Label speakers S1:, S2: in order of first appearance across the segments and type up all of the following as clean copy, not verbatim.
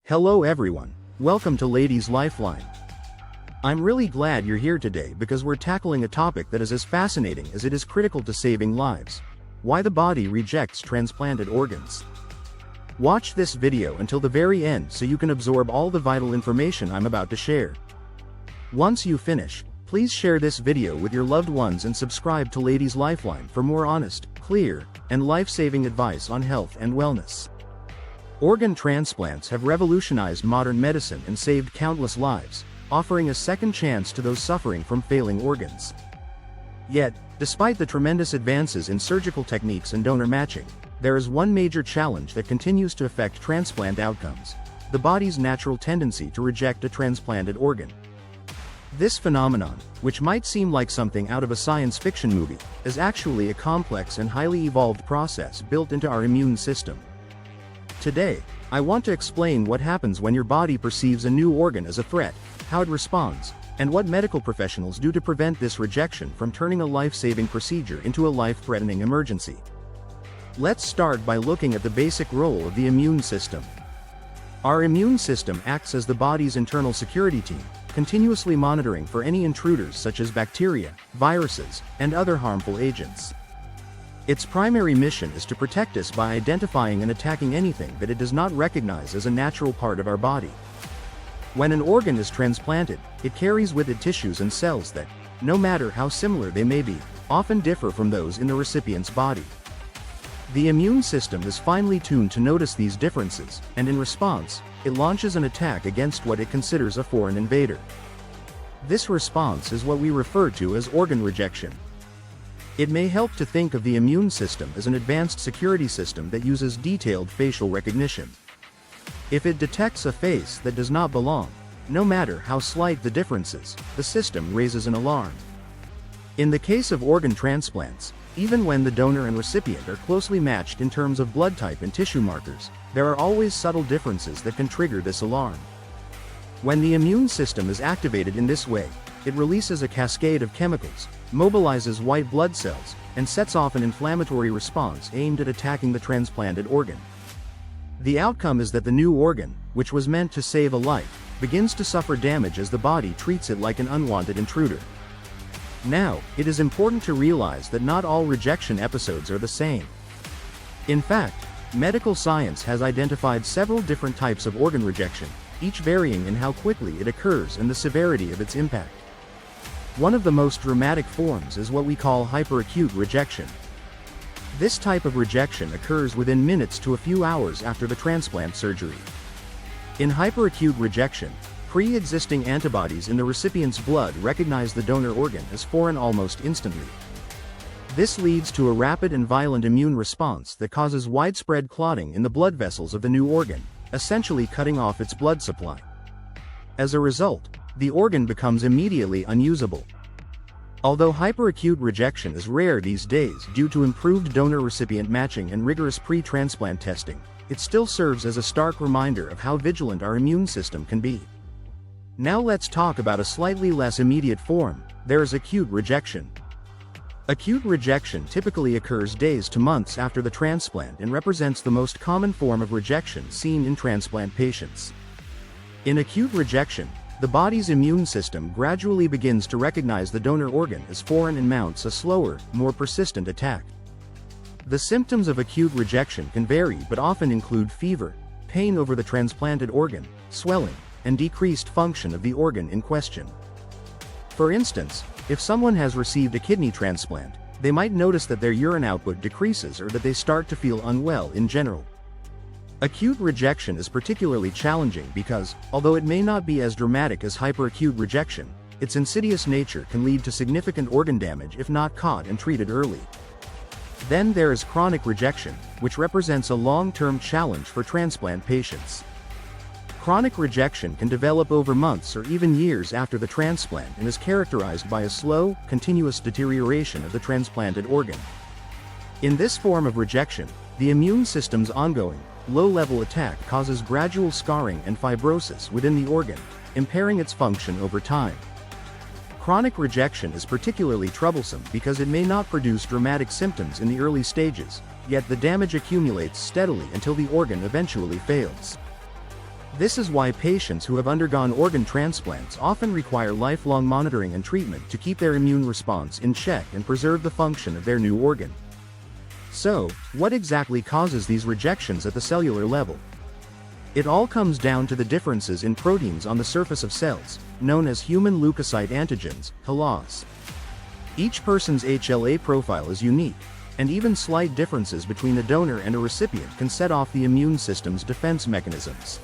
S1: Hello everyone, welcome to Ladies Lifeline. I'm really glad you're here today because we're tackling a topic that is as fascinating as it is critical to saving lives. Why the body rejects transplanted organs. Watch this video until the very end so you can absorb all the vital information I'm about to share. Once you finish, please share this video with your loved ones and subscribe to Ladies Lifeline for more honest, clear, and life-saving advice on health and wellness. Organ transplants have revolutionized modern medicine and saved countless lives, offering a second chance to those suffering from failing organs. Yet, despite the tremendous advances in surgical techniques and donor matching, there is one major challenge that continues to affect transplant outcomes: the body's natural tendency to reject a transplanted organ. This phenomenon, which might seem like something out of a science fiction movie, is actually a complex and highly evolved process built into our immune system. Today, I want to explain what happens when your body perceives a new organ as a threat, how it responds, and what medical professionals do to prevent this rejection from turning a life-saving procedure into a life-threatening emergency. Let's start by looking at the basic role of the immune system. Our immune system acts as the body's internal security team, continuously monitoring for any intruders such as bacteria, viruses, and other harmful agents. Its primary mission is to protect us by identifying and attacking anything that it does not recognize as a natural part of our body. When an organ is transplanted, it carries with it tissues and cells that, no matter how similar they may be, often differ from those in the recipient's body. The immune system is finely tuned to notice these differences, and in response, it launches an attack against what it considers a foreign invader. This response is what we refer to as organ rejection. It may help to think of the immune system as an advanced security system that uses detailed facial recognition. If it detects a face that does not belong, no matter how slight the differences, the system raises an alarm. In the case of organ transplants, even when the donor and recipient are closely matched in terms of blood type and tissue markers, there are always subtle differences that can trigger this alarm. When the immune system is activated in this way, it releases a cascade of chemicals, mobilizes white blood cells, and sets off an inflammatory response aimed at attacking the transplanted organ. The outcome is that the new organ, which was meant to save a life, begins to suffer damage as the body treats it like an unwanted intruder. Now, it is important to realize that not all rejection episodes are the same. In fact, medical science has identified several different types of organ rejection, each varying in how quickly it occurs and the severity of its impact. One of the most dramatic forms is what we call hyperacute rejection. This type of rejection occurs within minutes to a few hours after the transplant surgery. In hyperacute rejection, pre-existing antibodies in the recipient's blood recognize the donor organ as foreign almost instantly. This leads to a rapid and violent immune response that causes widespread clotting in the blood vessels of the new organ, essentially cutting off its blood supply. As a result, the organ becomes immediately unusable. Although hyperacute rejection is rare these days due to improved donor-recipient matching and rigorous pre-transplant testing, it still serves as a stark reminder of how vigilant our immune system can be. Now let's talk about a slightly less immediate form. There is acute rejection. Acute rejection typically occurs days to months after the transplant and represents the most common form of rejection seen in transplant patients. In acute rejection, the body's immune system gradually begins to recognize the donor organ as foreign and mounts a slower, more persistent attack. The symptoms of acute rejection can vary but often include fever, pain over the transplanted organ, swelling, and decreased function of the organ in question. For instance, if someone has received a kidney transplant, they might notice that their urine output decreases or that they start to feel unwell in general. Acute rejection is particularly challenging because, although it may not be as dramatic as hyperacute rejection, its insidious nature can lead to significant organ damage if not caught and treated early. Then there is chronic rejection, which represents a long-term challenge for transplant patients. Chronic rejection can develop over months or even years after the transplant and is characterized by a slow, continuous deterioration of the transplanted organ. In this form of rejection, the immune system's ongoing, low-level attack causes gradual scarring and fibrosis within the organ, impairing its function over time. Chronic rejection is particularly troublesome because it may not produce dramatic symptoms in the early stages, yet the damage accumulates steadily until the organ eventually fails. This is why patients who have undergone organ transplants often require lifelong monitoring and treatment to keep their immune response in check and preserve the function of their new organ. So, what exactly causes these rejections at the cellular level? It all comes down to the differences in proteins on the surface of cells, known as human leukocyte antigens, HLAs. Each person's HLA profile is unique, and even slight differences between a donor and a recipient can set off the immune system's defense mechanisms.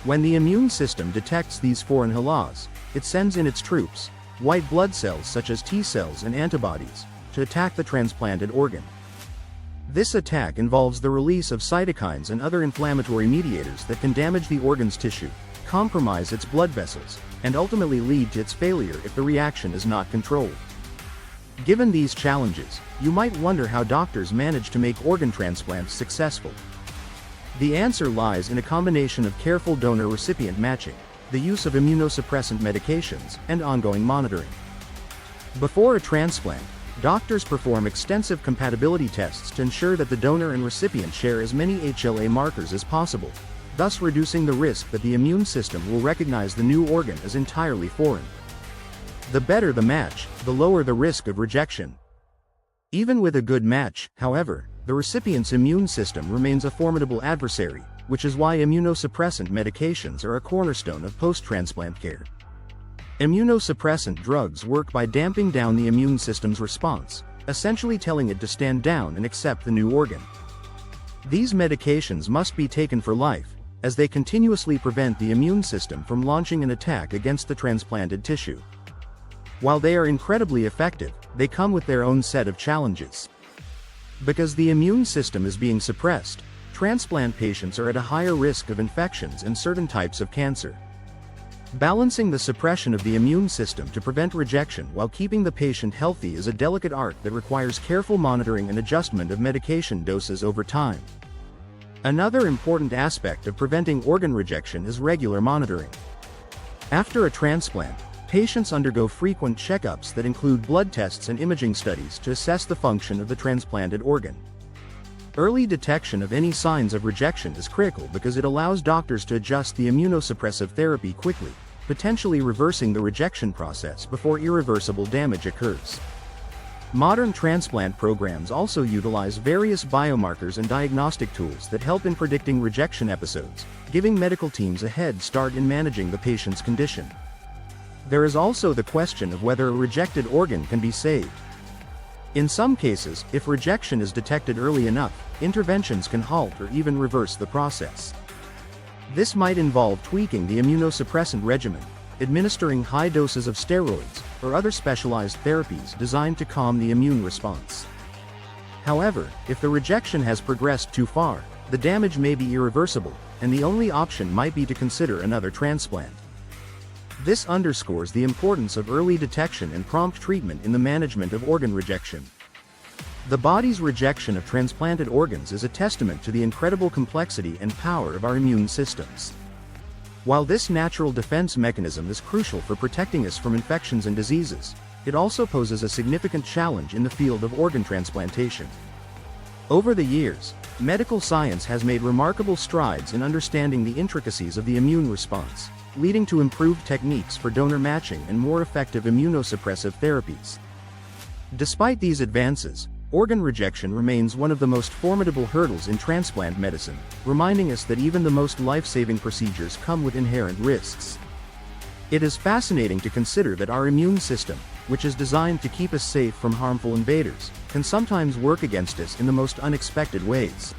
S1: When the immune system detects these foreign HLAs, it sends in its troops, white blood cells such as T cells and antibodies, to attack the transplanted organ. This attack involves the release of cytokines and other inflammatory mediators that can damage the organ's tissue, compromise its blood vessels, and ultimately lead to its failure if the reaction is not controlled. Given these challenges, you might wonder how doctors manage to make organ transplants successful. The answer lies in a combination of careful donor-recipient matching, the use of immunosuppressant medications, and ongoing monitoring. Before a transplant, doctors perform extensive compatibility tests to ensure that the donor and recipient share as many HLA markers as possible, thus reducing the risk that the immune system will recognize the new organ as entirely foreign. The better the match, the lower the risk of rejection. Even with a good match, however, the recipient's immune system remains a formidable adversary, which is why immunosuppressant medications are a cornerstone of post-transplant care. Immunosuppressant drugs work by damping down the immune system's response, essentially telling it to stand down and accept the new organ. These medications must be taken for life, as they continuously prevent the immune system from launching an attack against the transplanted tissue. While they are incredibly effective, they come with their own set of challenges. Because the immune system is being suppressed, transplant patients are at a higher risk of infections and certain types of cancer. Balancing the suppression of the immune system to prevent rejection while keeping the patient healthy is a delicate art that requires careful monitoring and adjustment of medication doses over time. Another important aspect of preventing organ rejection is regular monitoring. After a transplant, patients undergo frequent checkups that include blood tests and imaging studies to assess the function of the transplanted organ. Early detection of any signs of rejection is critical because it allows doctors to adjust the immunosuppressive therapy quickly, potentially reversing the rejection process before irreversible damage occurs. Modern transplant programs also utilize various biomarkers and diagnostic tools that help in predicting rejection episodes, giving medical teams a head start in managing the patient's condition. There is also the question of whether a rejected organ can be saved. In some cases, if rejection is detected early enough, interventions can halt or even reverse the process. This might involve tweaking the immunosuppressant regimen, administering high doses of steroids, or other specialized therapies designed to calm the immune response. However, if the rejection has progressed too far, the damage may be irreversible, and the only option might be to consider another transplant. This underscores the importance of early detection and prompt treatment in the management of organ rejection. The body's rejection of transplanted organs is a testament to the incredible complexity and power of our immune systems. While this natural defense mechanism is crucial for protecting us from infections and diseases, it also poses a significant challenge in the field of organ transplantation. Over the years, medical science has made remarkable strides in understanding the intricacies of the immune response, leading to improved techniques for donor matching and more effective immunosuppressive therapies. Despite these advances, organ rejection remains one of the most formidable hurdles in transplant medicine, reminding us that even the most life-saving procedures come with inherent risks. It is fascinating to consider that our immune system, which is designed to keep us safe from harmful invaders, can sometimes work against us in the most unexpected ways.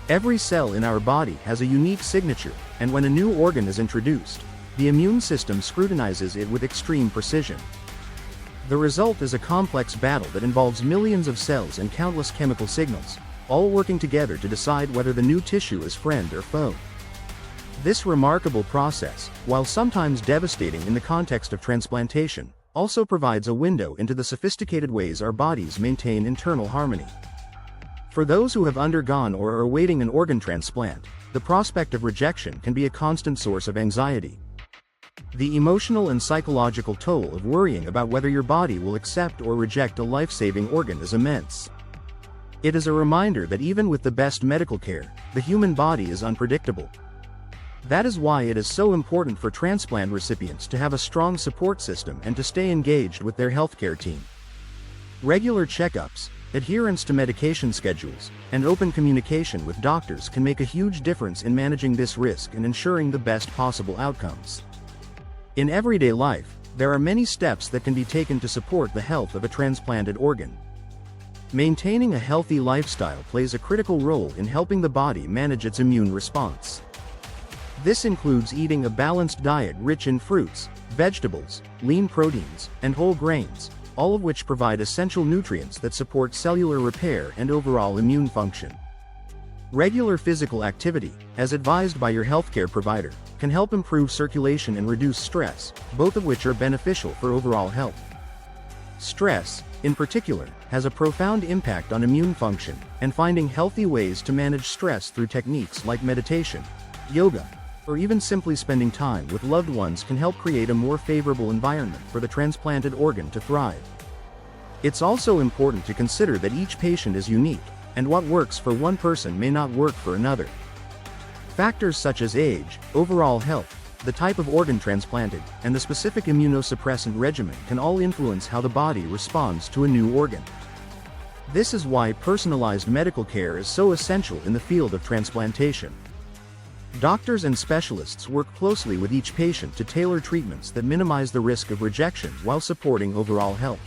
S1: Every cell in our body has a unique signature, and when a new organ is introduced, the immune system scrutinizes it with extreme precision. The result is a complex battle that involves millions of cells and countless chemical signals, all working together to decide whether the new tissue is friend or foe. This remarkable process, while sometimes devastating in the context of transplantation, also provides a window into the sophisticated ways our bodies maintain internal harmony. For those who have undergone or are awaiting an organ transplant, the prospect of rejection can be a constant source of anxiety. The emotional and psychological toll of worrying about whether your body will accept or reject a life-saving organ is immense. It is a reminder that even with the best medical care, the human body is unpredictable. That is why it is so important for transplant recipients to have a strong support system and to stay engaged with their healthcare team. Regular checkups, adherence to medication schedules, and open communication with doctors can make a huge difference in managing this risk and ensuring the best possible outcomes. In everyday life, there are many steps that can be taken to support the health of a transplanted organ. Maintaining a healthy lifestyle plays a critical role in helping the body manage its immune response. This includes eating a balanced diet rich in fruits, vegetables, lean proteins, and whole grains, all of which provide essential nutrients that support cellular repair and overall immune function. Regular physical activity, as advised by your healthcare provider, can help improve circulation and reduce stress, both of which are beneficial for overall health. Stress, in particular, has a profound impact on immune function, and finding healthy ways to manage stress through techniques like meditation, yoga, or even simply spending time with loved ones can help create a more favorable environment for the transplanted organ to thrive. It's also important to consider that each patient is unique, and what works for one person may not work for another. Factors such as age, overall health, the type of organ transplanted, and the specific immunosuppressant regimen can all influence how the body responds to a new organ. This is why personalized medical care is so essential in the field of transplantation. Doctors and specialists work closely with each patient to tailor treatments that minimize the risk of rejection while supporting overall health.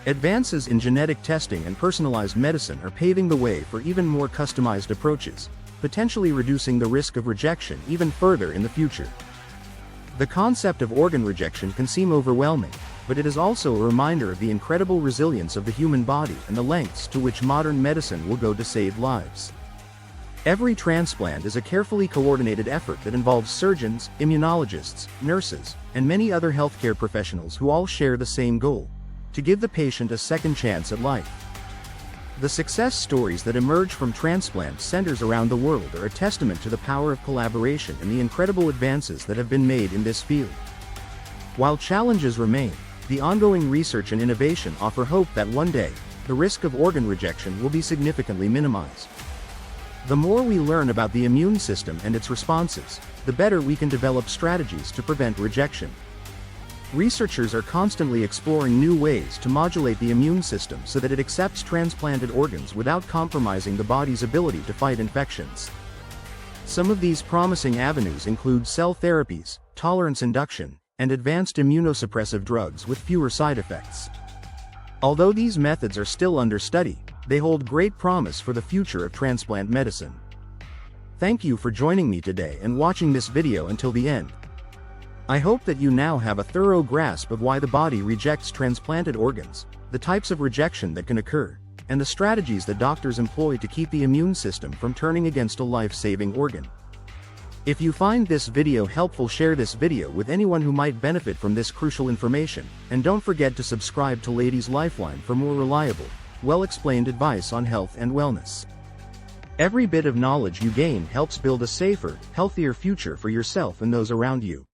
S1: Advances in genetic testing and personalized medicine are paving the way for even more customized approaches, potentially reducing the risk of rejection even further in the future. The concept of organ rejection can seem overwhelming, but it is also a reminder of the incredible resilience of the human body and the lengths to which modern medicine will go to save lives. Every transplant is a carefully coordinated effort that involves surgeons, immunologists, nurses, and many other healthcare professionals who all share the same goal: to give the patient a second chance at life. The success stories that emerge from transplant centers around the world are a testament to the power of collaboration and the incredible advances that have been made in this field. While challenges remain, the ongoing research and innovation offer hope that one day, the risk of organ rejection will be significantly minimized. The more we learn about the immune system and its responses, the better we can develop strategies to prevent rejection. Researchers are constantly exploring new ways to modulate the immune system so that it accepts transplanted organs without compromising the body's ability to fight infections. Some of these promising avenues include cell therapies, tolerance induction, and advanced immunosuppressive drugs with fewer side effects. Although these methods are still under study, they hold great promise for the future of transplant medicine. Thank you for joining me today and watching this video until the end. I hope that you now have a thorough grasp of why the body rejects transplanted organs, the types of rejection that can occur, and the strategies that doctors employ to keep the immune system from turning against a life-saving organ. If you find this video helpful, share this video with anyone who might benefit from this crucial information, and don't forget to subscribe to Ladies Lifeline for more reliable, well-explained advice on health and wellness. Every bit of knowledge you gain helps build a safer, healthier future for yourself and those around you.